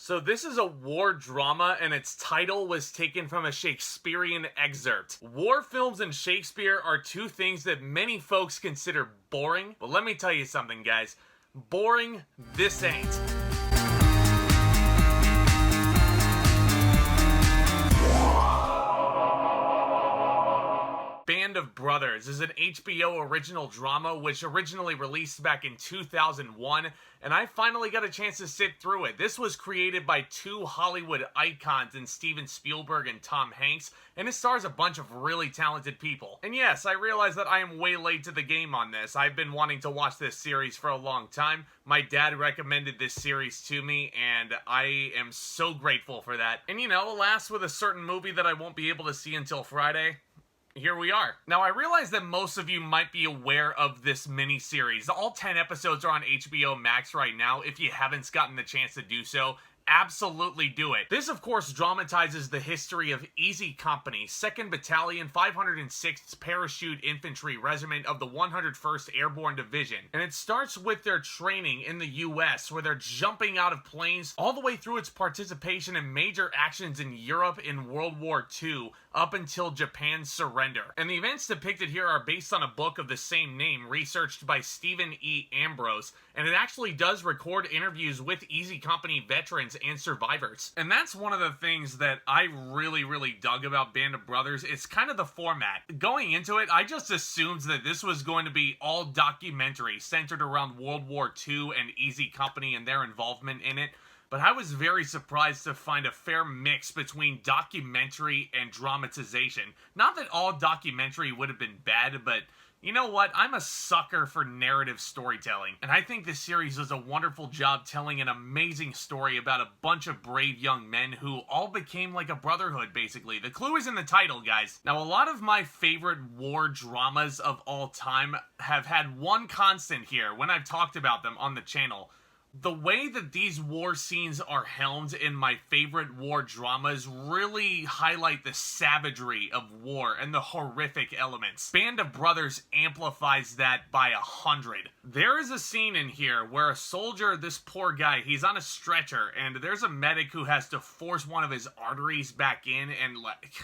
So this is a war drama, and its title was taken from a Shakespearean excerpt. War films and Shakespeare are two things that many folks consider boring, but let me tell you something, guys. Boring, this ain't. Band of Brothers is an HBO original drama which originally released back in 2001, and I finally got a chance to sit through it. This was created by two Hollywood icons in Steven Spielberg and Tom Hanks, and it stars a bunch of really talented people. And yes, I realize that I am way late to the game on this. I've been wanting to watch this series for a long time. My dad recommended this series to me, and I am so grateful for that. And you know, alas, with a certain movie that I won't be able to see until Friday, here we are. Now, I realize that most of you might be aware of this mini-series. All 10 episodes are on HBO Max right now. If you haven't gotten the chance to do so, absolutely do it. This, of course, dramatizes the history of Easy Company, 2nd Battalion, 506th Parachute Infantry Regiment of the 101st Airborne Division. And it starts with their training in the US, where they're jumping out of planes, all the way through its participation in major actions in Europe in World War II, up until Japan's surrender. And the events depicted here are based on a book of the same name, researched by Stephen E. Ambrose, and it actually does record interviews with Easy Company veterans and survivors. And that's one of the things that I really dug about Band of Brothers. It's kind of the format. Going into it, I just assumed that this was going to be all documentary, centered around World War II and Easy Company and their involvement in it. But I was very surprised to find a fair mix between documentary and dramatization. Not that all documentary would have been bad, but you know what? I'm a sucker for narrative storytelling, and I think this series does a wonderful job telling an amazing story about a bunch of brave young men who all became like a brotherhood, basically. The clue is in the title, guys. Now, a lot of my favorite war dramas of all time have had one constant here when I've talked about them on the channel. The way that these war scenes are helmed in my favorite war dramas really highlight the savagery of war and the horrific elements. Band of Brothers amplifies that by 100. There is a scene in here where a soldier, this poor guy, he's on a stretcher, and there's a medic who has to force one of his arteries back in, and like,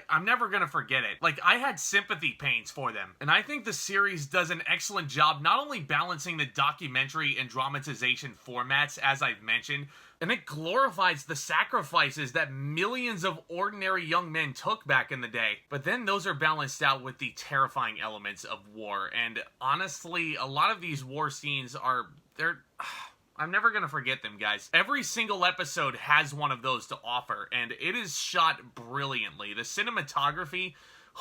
I'm never gonna forget it. Like, I had sympathy pains for them. And I think the series does an excellent job not only balancing the documentary and dramatization formats, as I've mentioned, and it glorifies the sacrifices that millions of ordinary young men took back in the day. But then those are balanced out with the terrifying elements of war. And honestly, a lot of these war scenes I'm never gonna forget them, guys. Every single episode has one of those to offer, and it is shot brilliantly. The cinematography,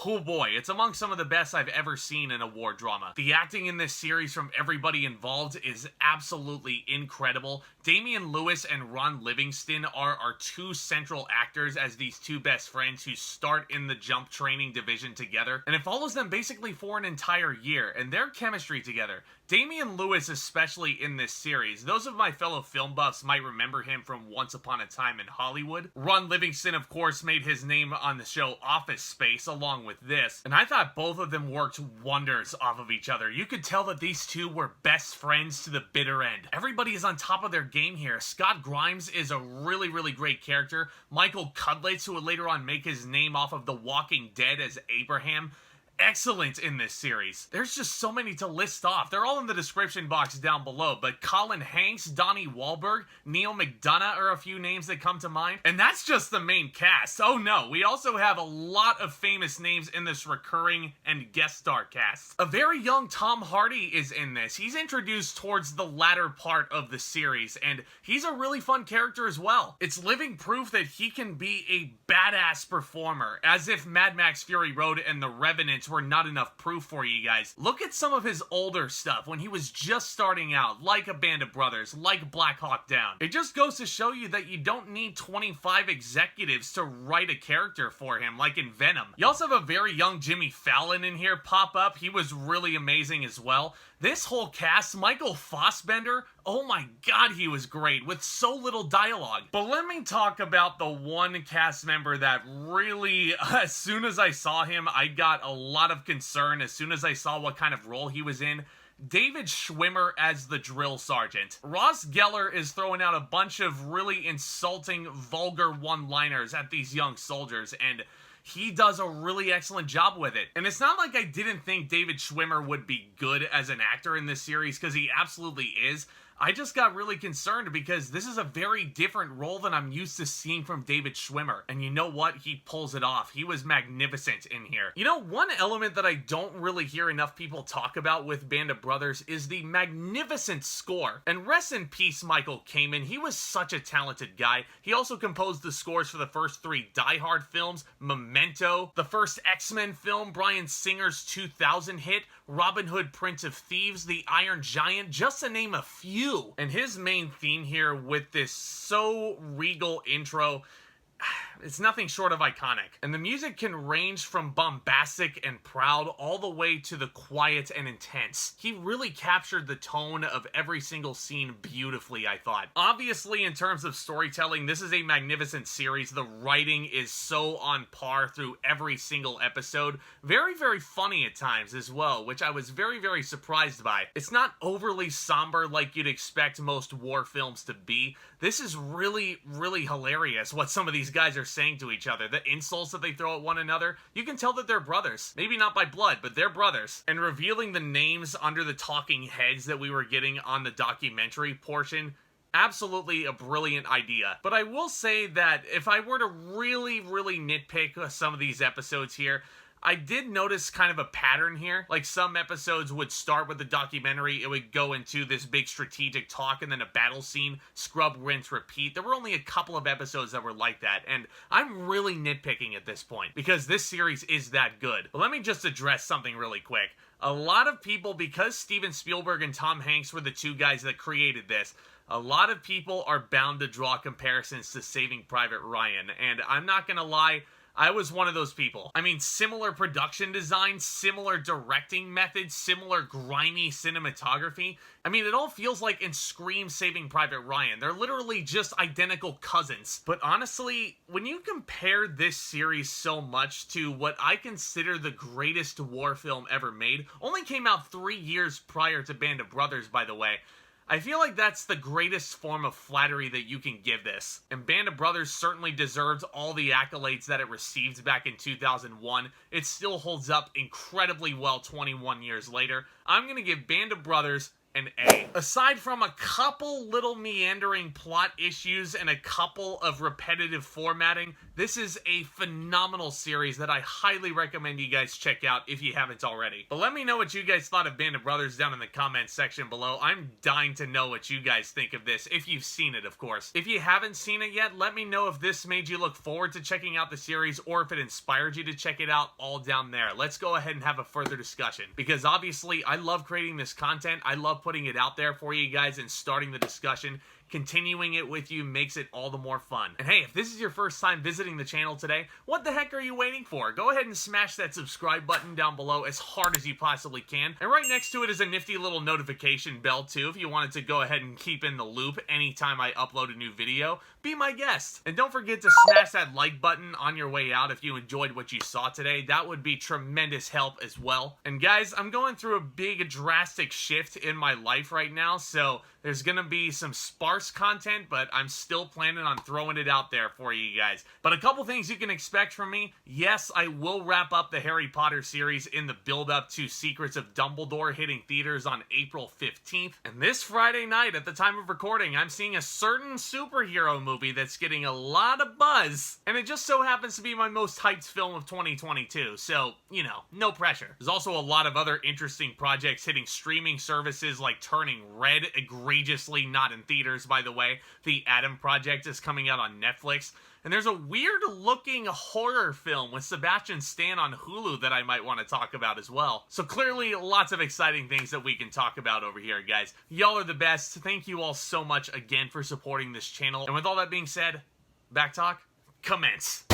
oh boy, it's among some of the best I've ever seen in a war drama. The acting in this series from everybody involved is absolutely incredible. Damian Lewis and Ron Livingston are our two central actors as these two best friends who start in the jump training division together, and it follows them basically for an entire year, and their chemistry together. Damian Lewis, especially in this series. Those of my fellow film buffs might remember him from Once Upon a Time in Hollywood. Ron Livingston, of course, made his name on the show Office Space along with this, and I thought both of them worked wonders off of each other. You could tell that these two were best friends to the bitter end. Everybody is on top of their game here. Scott Grimes is a really great character. Michael Cudlitz, who would later on make his name off of The Walking Dead as Abraham, excellent in this series. There's just so many to list off. They're all in the description box down below, but Colin Hanks, Donnie Wahlberg, Neal McDonough are a few names that come to mind, and that's just the main cast. Oh no, we also have a lot of famous names in this recurring and guest star cast. A very young Tom Hardy is in this. He's introduced towards the latter part of the series, and he's a really fun character as well. It's living proof that he can be a badass performer, as if Mad Max Fury Road and The Revenant were not enough proof for you guys. Look at some of his older stuff when he was just starting out, like A Band of Brothers, like Black Hawk Down. It just goes to show you that you don't need 25 executives to write a character for him, like in Venom. You also have a very young Jimmy Fallon in here pop up. He was really amazing as well. This whole cast, Michael Fassbender, oh my god, he was great, with so little dialogue. But let me talk about the one cast member that really, as soon as I saw him, I got a lot of concern as soon as I saw what kind of role he was in. David Schwimmer as the drill sergeant. Ross Geller is throwing out a bunch of really insulting, vulgar one-liners at these young soldiers, and he does a really excellent job with it. And it's not like I didn't think David Schwimmer would be good as an actor in this series, because he absolutely is. I just got really concerned because this is a very different role than I'm used to seeing from David Schwimmer. And you know what? He pulls it off. He was magnificent in here. You know, one element that I don't really hear enough people talk about with Band of Brothers is the magnificent score. And rest in peace, Michael Kamen. He was such a talented guy. He also composed the scores for the first 3 Die Hard films, Memento, the first X-Men film, Bryan Singer's 2000 hit, Robin Hood, Prince of Thieves, The Iron Giant, just to name a few. And his main theme here with this so regal intro, it's nothing short of iconic. And the music can range from bombastic and proud all the way to the quiet and intense. He really captured the tone of every single scene beautifully, I thought. Obviously, in terms of storytelling, this is a magnificent series. The writing is so on par through every single episode. Very, very funny at times as well, which I was very, very surprised by. It's not overly somber like you'd expect most war films to be. This is really, really hilarious what some of these guys are saying to each other. The insults that they throw at one another, you can tell that they're brothers. Maybe not by blood, but they're brothers. And revealing the names under the talking heads that we were getting on the documentary portion, absolutely a brilliant idea. But I will say that if I were to really, really nitpick some of these episodes here, I did notice kind of a pattern here. Like, some episodes would start with the documentary, it would go into this big strategic talk, and then a battle scene, scrub, rinse, repeat. There were only a couple of episodes that were like that, and I'm really nitpicking at this point, because this series is that good. But let me just address something really quick. A lot of people, because Steven Spielberg and Tom Hanks were the 2 guys that created this, a lot of people are bound to draw comparisons to Saving Private Ryan, and I'm not gonna lie, I was one of those people. I mean, similar production design, similar directing methods, similar grimy cinematography. I mean, it all feels like in Scream Saving Private Ryan. They're literally just identical cousins. But honestly, when you compare this series so much to what I consider the greatest war film ever made, only came out 3 years prior to Band of Brothers, by the way, I feel like that's the greatest form of flattery that you can give this. And Band of Brothers certainly deserves all the accolades that it received back in 2001. It still holds up incredibly well 21 years later. I'm gonna give Band of Brothers an A. Aside from a couple little meandering plot issues and a couple of repetitive formatting, this is a phenomenal series that I highly recommend you guys check out if you haven't already. But let me know what you guys thought of Band of Brothers down in the comments section below. I'm dying to know what you guys think of this, if you've seen it, of course. If you haven't seen it yet, let me know if this made you look forward to checking out the series or if it inspired you to check it out, all down there. Let's go ahead and have a further discussion, because obviously I love creating this content. I love putting it out there for you guys and starting the discussion. Continuing it with you makes it all the more fun. And hey, if this is your first time visiting the channel today, what the heck are you waiting for? Go ahead and smash that subscribe button down below as hard as you possibly can. And right next to it is a nifty little notification bell too, if you wanted to go ahead and keep in the loop anytime I upload a new video. Be my guest. And don't forget to smash that like button on your way out if you enjoyed what you saw today. That would be tremendous help as well. And guys, I'm going through a big drastic shift in my life right now, so there's gonna be some sparse content, but I'm still planning on throwing it out there for you guys. But a couple things you can expect from me. Yes, I will wrap up the Harry Potter series in the build-up to Secrets of Dumbledore hitting theaters on April 15th. And this Friday night, at the time of recording, I'm seeing a certain superhero movie that's getting a lot of buzz. And it just so happens to be my most hyped film of 2022. So, you know, no pressure. There's also a lot of other interesting projects hitting streaming services like Turning Red, egregiously not in theaters, by the way. The Adam Project is coming out on Netflix. And there's a weird-looking horror film with Sebastian Stan on Hulu that I might want to talk about as well. So clearly, lots of exciting things that we can talk about over here, guys. Y'all are the best. Thank you all so much again for supporting this channel. And with all that being said, back talk, commence.